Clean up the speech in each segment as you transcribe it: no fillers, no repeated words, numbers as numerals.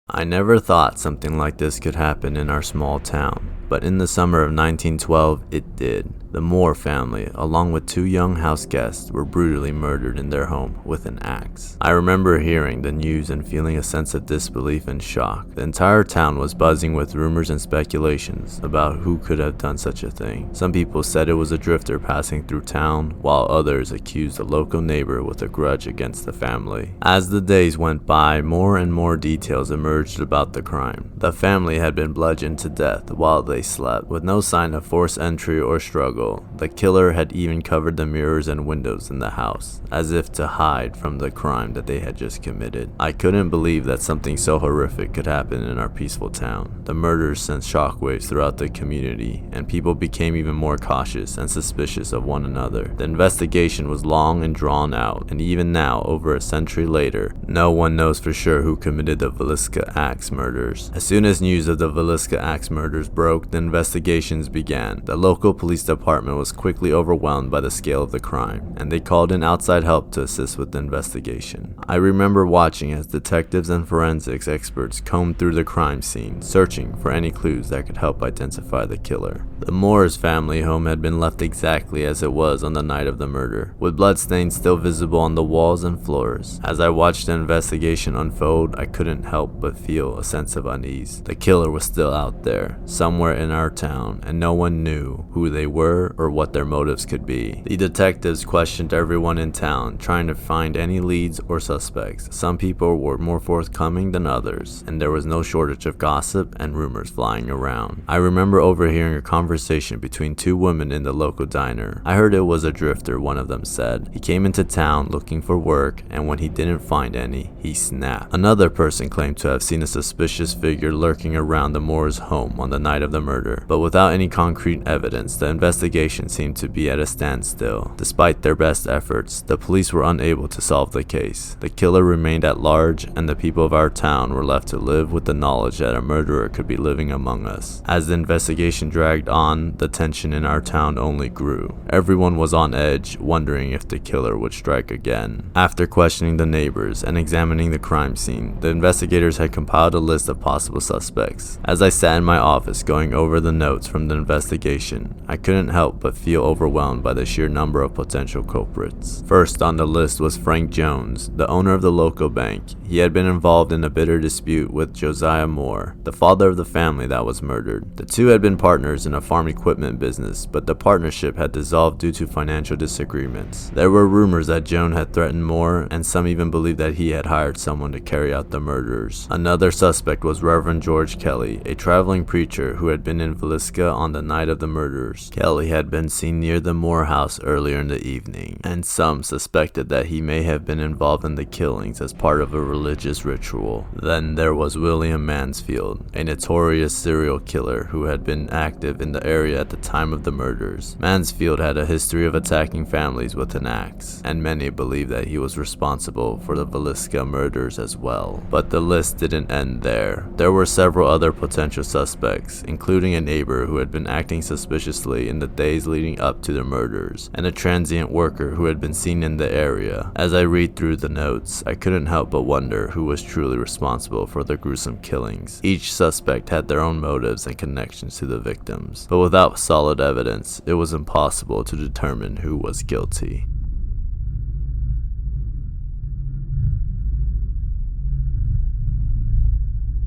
I never thought something like this could happen in our small town, but in the summer of 1912, it did. The Moore family, along with two young house guests, were brutally murdered in their home with an axe. I remember hearing the news and feeling a sense of disbelief and shock. The entire town was buzzing with rumors and speculations about who could have done such a thing. Some people said it was a drifter passing through town, while others accused a local neighbor with a grudge against the family. As the days went by, more and more details emerged about the crime. The family had been bludgeoned to death while they slept, with no sign of forced entry or struggle. The killer had even covered the mirrors and windows in the house, as if to hide from the crime that they had just committed. I couldn't believe that something so horrific could happen in our peaceful town. The murders sent shockwaves throughout the community, and people became even more cautious and suspicious of one another. The investigation was long and drawn out, and even now, over a century later, no one knows for sure who committed the Villisca Axe murders. As soon as news of the Villisca Axe murders broke, the investigations began. The local police department was quickly overwhelmed by the scale of the crime, and they called in outside help to assist with the investigation. I remember watching as detectives and forensics experts combed through the crime scene, searching for any clues that could help identify the killer. The Moore's family home had been left exactly as it was on the night of the murder, with bloodstains still visible on the walls and floors. As I watched the investigation unfold, I couldn't help but feel a sense of unease. The killer was still out there, somewhere in our town, and no one knew who they were or what their motives could be. The detectives questioned everyone in town, trying to find any leads or suspects. Some people were more forthcoming than others, and there was no shortage of gossip and rumors flying around. I remember overhearing a conversation between two women in the local diner. I heard it was a drifter, one of them said. He came into town looking for work, and when he didn't find any, he snapped. Another person claimed to have seen a suspicious figure lurking around the Moore's home on the night of the murder, but without any concrete evidence, the investigation seemed to be at a standstill. Despite their best efforts, the police were unable to solve the case. The killer remained at large, and the people of our town were left to live with the knowledge that a murderer could be living among us. As the investigation dragged on, the tension in our town only grew. Everyone was on edge, wondering if the killer would strike again. After questioning the neighbors and examining the crime scene, the investigators had compiled a list of possible suspects. As I sat in my office going over the notes from the investigation, I couldn't help but feel overwhelmed by the sheer number of potential culprits. First on the list was Frank Jones, the owner of the local bank. He had been involved in a bitter dispute with Josiah Moore, the father of the family that was murdered. The two had been partners in a farm equipment business, but the partnership had dissolved due to financial disagreements. There were rumors that Jones had threatened Moore, and some even believed that he had hired someone to carry out the murders. Another suspect was Reverend George Kelly, a traveling preacher who had been in Villisca on the night of the murders. Kelly had been seen near the Moore house earlier in the evening, and some suspected that he may have been involved in the killings as part of a religious ritual. Then there was William Mansfield, a notorious serial killer who had been active in the area at the time of the murders. Mansfield had a history of attacking families with an axe, and many believe that he was responsible for the Villisca murders as well. But the list didn't end there. There were several other potential suspects, including a neighbor who had been acting suspiciously in the days leading up to the murders, and a transient worker who had been seen in the area. As I read through the notes, I couldn't help but wonder who was truly responsible for the gruesome killings. Each suspect had their own motives and connections to the victims, but without solid evidence, it was impossible to determine who was guilty.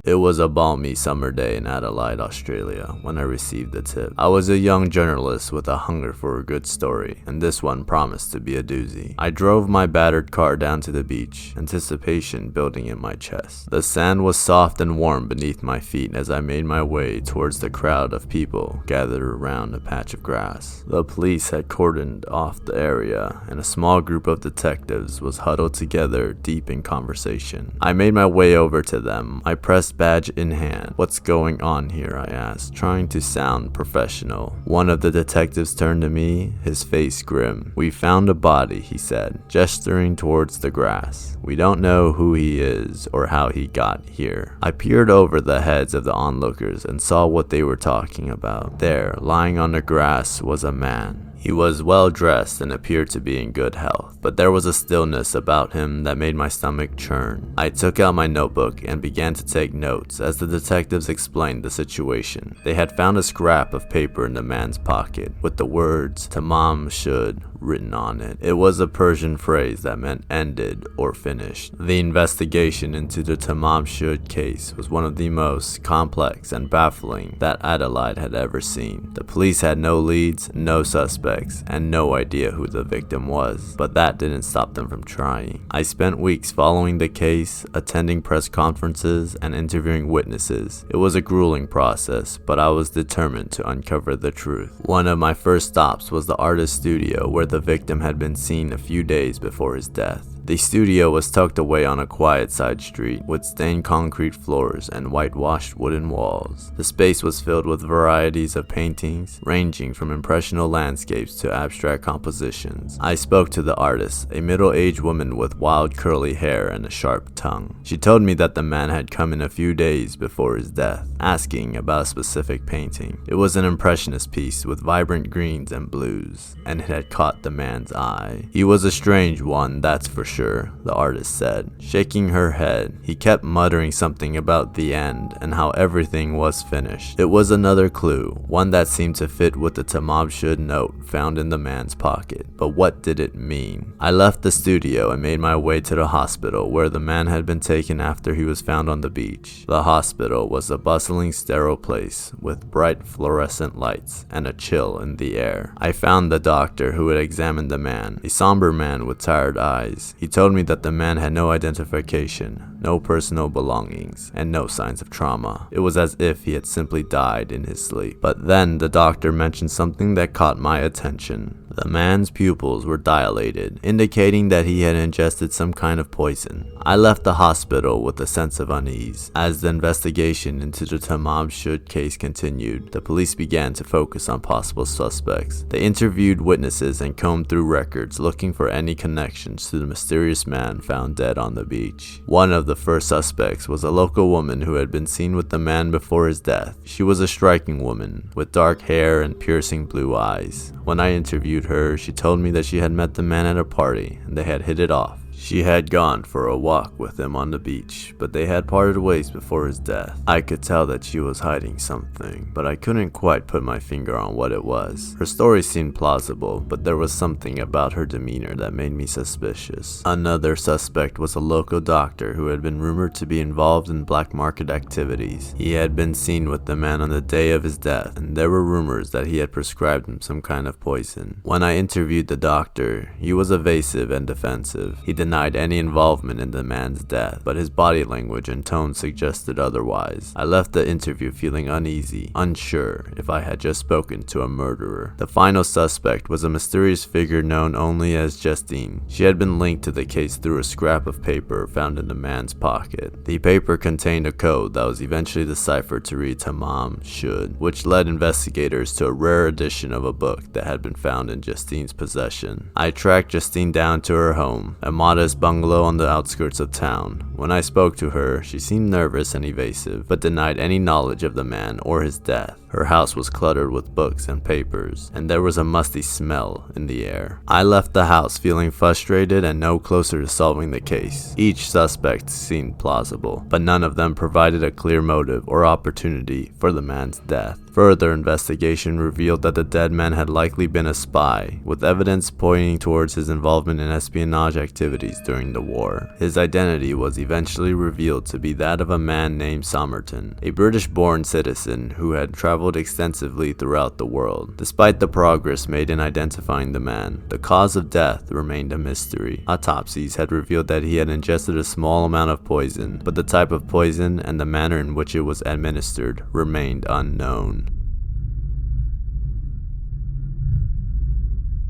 It was a balmy summer day in Adelaide, Australia, when I received the tip. I was a young journalist with a hunger for a good story, and this one promised to be a doozy. I drove my battered car down to the beach, anticipation building in my chest. The sand was soft and warm beneath my feet as I made my way towards the crowd of people gathered around a patch of grass. The police had cordoned off the area, and a small group of detectives was huddled together deep in conversation. I made my way over to them. I pressed badge in hand. "What's going on here?" I asked, trying to sound professional. One of the detectives turned to me, his face grim. "We found a body," he said, gesturing towards the grass. "We don't know who he is or how he got here." I peered over the heads of the onlookers and saw what they were talking about. There, lying on the grass, was a man. He was well dressed and appeared to be in good health, but there was a stillness about him that made my stomach churn. I took out my notebook and began to take notes as the detectives explained the situation. They had found a scrap of paper in the man's pocket with the words "Tamam should" written on it. It was a Persian phrase that meant ended or finished. The investigation into the Tamam should case was one of the most complex and baffling that Adelaide had ever seen. The police had no leads, no suspects, and no idea who the victim was, but that didn't stop them from trying. I spent weeks following the case, attending press conferences, and interviewing witnesses. It was a grueling process, but I was determined to uncover the truth. One of my first stops was the artist's studio where the victim had been seen a few days before his death. The studio was tucked away on a quiet side street with stained concrete floors and whitewashed wooden walls. The space was filled with varieties of paintings, ranging from impressional landscapes to abstract compositions. I spoke to the artist, a middle-aged woman with wild curly hair and a sharp tongue. She told me that the man had come in a few days before his death, asking about a specific painting. It was an impressionist piece with vibrant greens and blues, and it had caught the man's eye. He was a strange one, that's for sure, the artist said, shaking her head. He kept muttering something about the end and how everything was finished. It was another clue, one that seemed to fit with the Tamam should note found in the man's pocket. But what did it mean? I left the studio and made my way to the hospital where the man had been taken after he was found on the beach. The hospital was a bustling, sterile place with bright fluorescent lights and a chill in the air. I found the doctor who had examined the man, a somber man with tired eyes. He told me that the man had no identification, no personal belongings, and no signs of trauma. It was as if he had simply died in his sleep. But then the doctor mentioned something that caught my attention. The man's pupils were dilated, indicating that he had ingested some kind of poison. I left the hospital with a sense of unease. As the investigation into the Tamam should case continued, the police began to focus on possible suspects. They interviewed witnesses and combed through records looking for any connections to the mysterious man found dead on the beach. One of the first suspects was a local woman who had been seen with the man before his death. She was a striking woman with dark hair and piercing blue eyes. When I interviewed her, she told me that she had met the man at a party and they had hit it off. She had gone for a walk with him on the beach, but they had parted ways before his death. I could tell that she was hiding something, but I couldn't quite put my finger on what it was. Her story seemed plausible, but there was something about her demeanor that made me suspicious. Another suspect was a local doctor who had been rumored to be involved in black market activities. He had been seen with the man on the day of his death, and there were rumors that he had prescribed him some kind of poison. When I interviewed the doctor, he was evasive and defensive. He denied any involvement in the man's death, but his body language and tone suggested otherwise. I left the interview feeling uneasy, unsure if I had just spoken to a murderer. The final suspect was a mysterious figure known only as Justine. She had been linked to the case through a scrap of paper found in the man's pocket. The paper contained a code that was eventually deciphered to read Tamam should, which led investigators to a rare edition of a book that had been found in Justine's possession. I tracked Justine down to her home, a modest bungalow on the outskirts of town. When I spoke to her, she seemed nervous and evasive, but denied any knowledge of the man or his death. Her house was cluttered with books and papers, and there was a musty smell in the air. I left the house feeling frustrated and no closer to solving the case. Each suspect seemed plausible, but none of them provided a clear motive or opportunity for the man's death. Further investigation revealed that the dead man had likely been a spy, with evidence pointing towards his involvement in espionage activities during the war. His identity was eventually revealed to be that of a man named Somerton, a British-born citizen who had traveled extensively throughout the world. Despite the progress made in identifying the man, the cause of death remained a mystery. Autopsies had revealed that he had ingested a small amount of poison, but the type of poison and the manner in which it was administered remained unknown.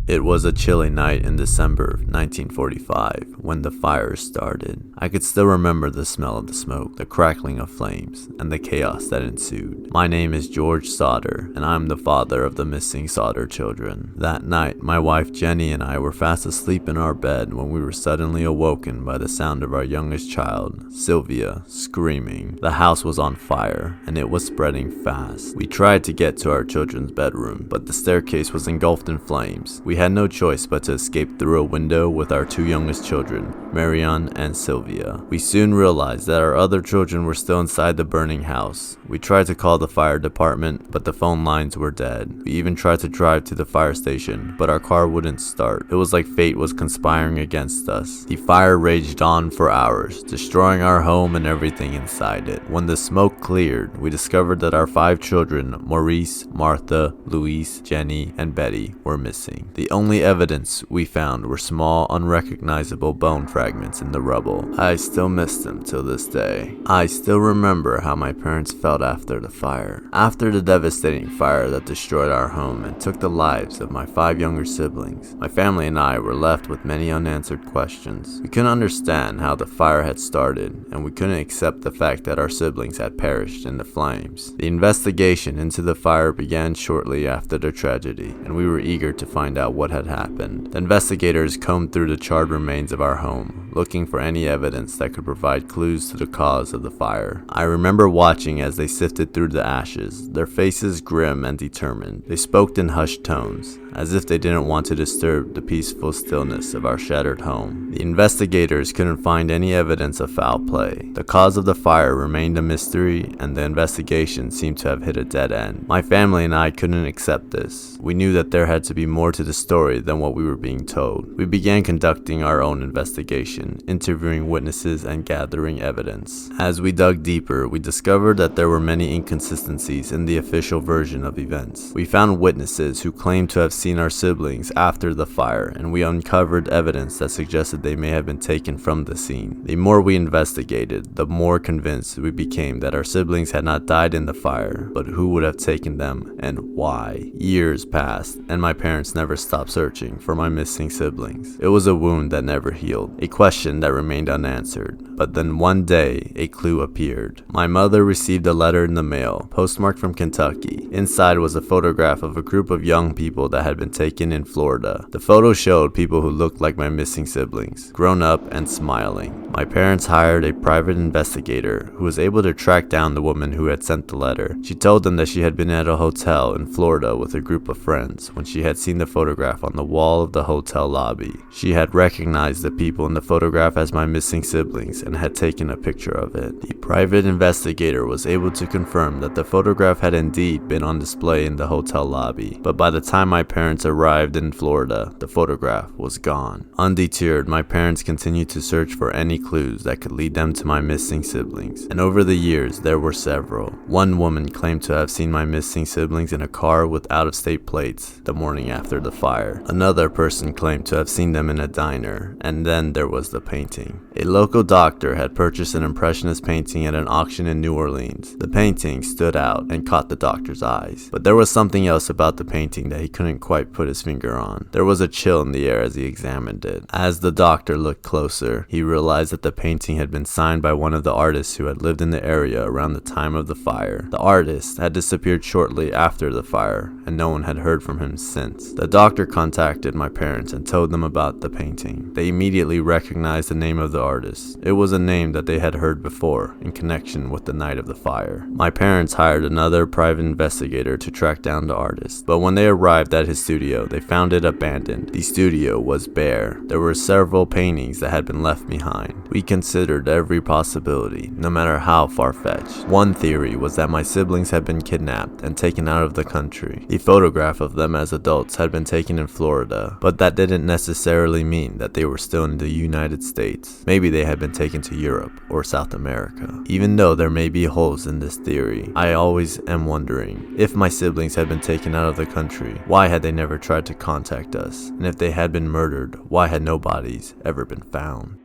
It was a chilly night in December of 1945 when the fire started. I could still remember the smell of the smoke, the crackling of flames, and the chaos that ensued. My name is George Sauter, and I'm the father of the missing Sauter children. That night, my wife Jenny and I were fast asleep in our bed when we were suddenly awoken by the sound of our youngest child, Sylvia, screaming. The house was on fire, and it was spreading fast. We tried to get to our children's bedroom, but the staircase was engulfed in flames. We had no choice but to escape through a window with our two youngest children, Marion and Sylvia. We soon realized that our other children were still inside the burning house. We tried to call the fire department, but the phone lines were dead. We even tried to drive to the fire station, but our car wouldn't start. It was like fate was conspiring against us. The fire raged on for hours, destroying our home and everything inside it. When the smoke cleared, we discovered that our 5 children, Maurice, Martha, Louise, Jenny, and Betty, were missing. The only evidence we found were small, unrecognizable bone fragments in the rubble. I still miss them till this day. I still remember how my parents felt after the fire. After the devastating fire that destroyed our home and took the lives of my 5 younger siblings, my family and I were left with many unanswered questions. We couldn't understand how the fire had started, and we couldn't accept the fact that our siblings had perished in the flames. The investigation into the fire began shortly after the tragedy, and we were eager to find out what had happened. The investigators combed through the charred remains of our home, looking for any evidence that could provide clues to the cause of the fire. I remember watching as they sifted through the ashes, their faces grim and determined. They spoke in hushed tones, as if they didn't want to disturb the peaceful stillness of our shattered home. The investigators couldn't find any evidence of foul play. The cause of the fire remained a mystery, and the investigation seemed to have hit a dead end. My family and I couldn't accept this. We knew that there had to be more to the story than what we were being told. We began conducting our own investigation, interviewing witnesses and gathering evidence. As we dug deeper, we discovered that there were many inconsistencies in the official version of events. We found witnesses who claimed to have seen our siblings after the fire, and we uncovered evidence that suggested they may have been taken from the scene. The more we investigated, the more convinced we became that our siblings had not died in the fire, but who would have taken them and why. Years passed, and my parents never stopped searching for my missing siblings. It was a wound that never healed, a question that remained unanswered. But then one day, a clue appeared. My mother received a letter in the mail, postmarked from Kentucky. Inside was a photograph of a group of young people that had been taken in Florida. The photo showed people who looked like my missing siblings, grown up and smiling. My parents hired a private investigator who was able to track down the woman who had sent the letter. She told them that she had been at a hotel in Florida with a group of friends when she had seen the photograph on the wall of the hotel lobby. She had recognized the people in the photograph as my missing siblings and had taken a picture of it. The private investigator was able to confirm that the photograph had indeed been on display in the hotel lobby, but by the time my parents arrived in Florida, the photograph was gone. Undeterred, my parents continued to search for any clues that could lead them to my missing siblings, and over the years there were several. One woman claimed to have seen my missing siblings in a car with out-of-state plates the morning after the fire. Another person claimed to have seen them in a diner, and then there was the painting. A local doctor had purchased an impressionist painting at an auction in New Orleans. The painting stood out and caught the doctor's eyes, but there was something else about the painting that he couldn't quite put his finger on. There was a chill in the air as he examined it. As the doctor looked closer, he realized that the painting had been signed by one of the artists who had lived in the area around the time of the fire. The artist had disappeared shortly after the fire, and no one had heard from him since. The doctor contacted my parents and told them about the painting. They immediately recognized the name of the artist. It was a name that they had heard before in connection with the night of the fire. My parents hired another private investigator to track down the artist, but when they arrived at his studio, they found it abandoned. The studio was bare. There were several paintings that had been left behind. We considered every possibility, no matter how far-fetched. One theory was that my siblings had been kidnapped and taken out of the country. The photograph of them as adults had been taken in Florida, but that didn't necessarily mean that they were still in the United States. Maybe they had been taken to Europe or South America. Even though there may be holes in this theory, I always am wondering, if my siblings had been taken out of the country, why had they never tried to contact us? And if they had been murdered, why had no bodies ever been found?